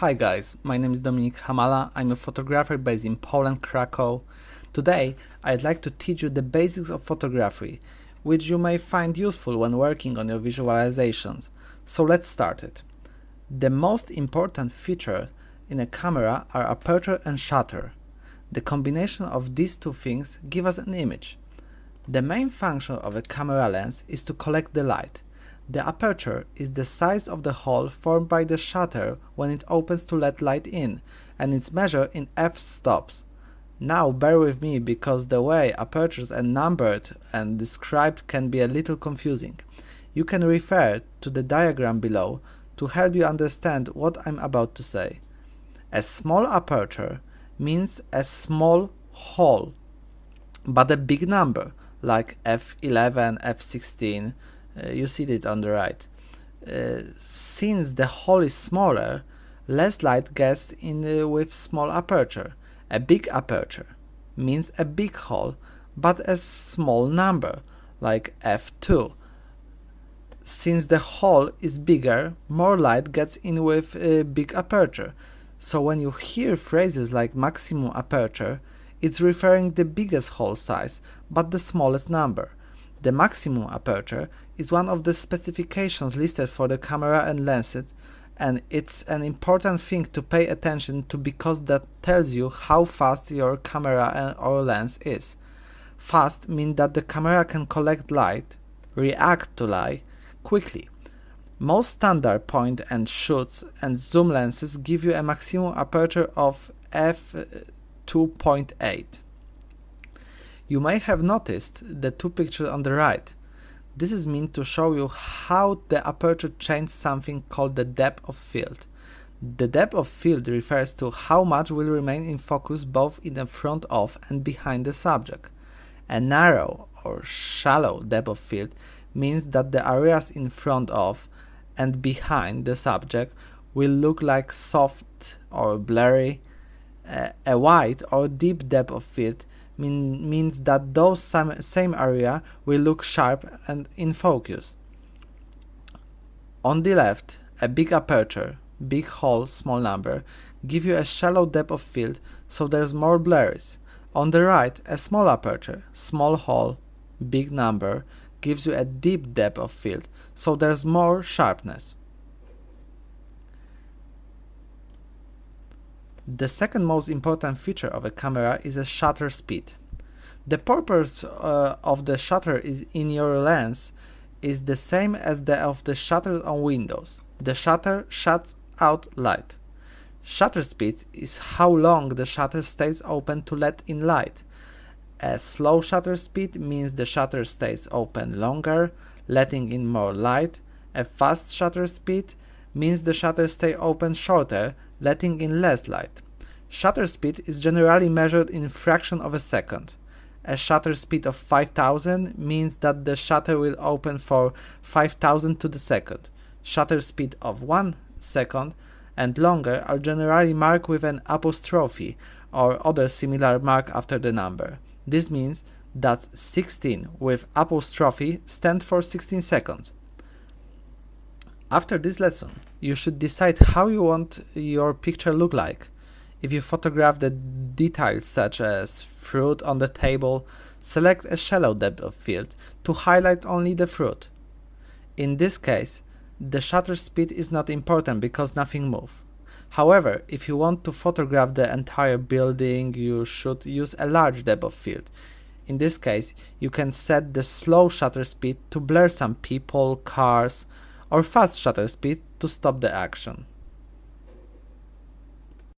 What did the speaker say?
Hi guys, my name is Dominik Hamala. I'm a photographer based in Poland, Krakow. Today, I'd like to teach you the basics of photography, which you may find useful when working on your visualizations. So let's start it. The most important feature in a camera are aperture and shutter. The combination of these two things give us an image. The main function of a camera lens is to collect the light. The aperture is the size of the hole formed by the shutter when it opens to let light in, and it's measured in f-stops. Now bear with me because the way apertures are numbered and described can be a little confusing. You can refer to the diagram below to help you understand what I'm about to say. A small aperture means a small hole, but a big number, like f11, f16, you see it on the right. Since the hole is smaller, less light gets in with small aperture. A big aperture means a big hole, but a small number, like f2. Since the hole is bigger, more light gets in with a big aperture. So when you hear phrases like maximum aperture, it's referring the biggest hole size, but the smallest number. The maximum aperture is one of the specifications listed for the camera and lenses, and it's an important thing to pay attention to because that tells you how fast your camera or lens is. Fast means that the camera can collect light, react to light quickly. Most standard point and shoots and zoom lenses give you a maximum aperture of f2.8. You may have noticed the two pictures on the right. This is meant to show you how the aperture changes something called the depth of field. The depth of field refers to how much will remain in focus both in the front of and behind the subject. A narrow or shallow depth of field means that the areas in front of and behind the subject will look like soft or blurry. A wide or deep depth of field means that those same area will look sharp and in focus. On the left, a big aperture, big hole, small number, give you a shallow depth of field, so there's more blurries. On the right, a small aperture, small hole, big number, gives you a deep depth of field, so there's more sharpness. The second most important feature of a camera is a shutter speed. The purpose of the shutter in your lens is the same as that of the shutter on Windows. The shutter shuts out light. Shutter speed is how long the shutter stays open to let in light. A slow shutter speed means the shutter stays open longer, letting in more light. A fast shutter speed means the shutter stays open shorter, letting in less light. Shutter speed is generally measured in fraction of a second. A shutter speed of 5000 means that the shutter will open for 5000 to the second. Shutter speed of 1 second and longer are generally marked with an apostrophe or other similar mark after the number. This means that 16 with apostrophe stands for 16 seconds. After this lesson, you should decide how you want your picture look like. If you photograph the details such as fruit on the table, select a shallow depth of field to highlight only the fruit. In this case, the shutter speed is not important because nothing moves. However, if you want to photograph the entire building, you should use a large depth of field. In this case, you can set the slow shutter speed to blur some people, cars, or fast shutter speed to stop the action.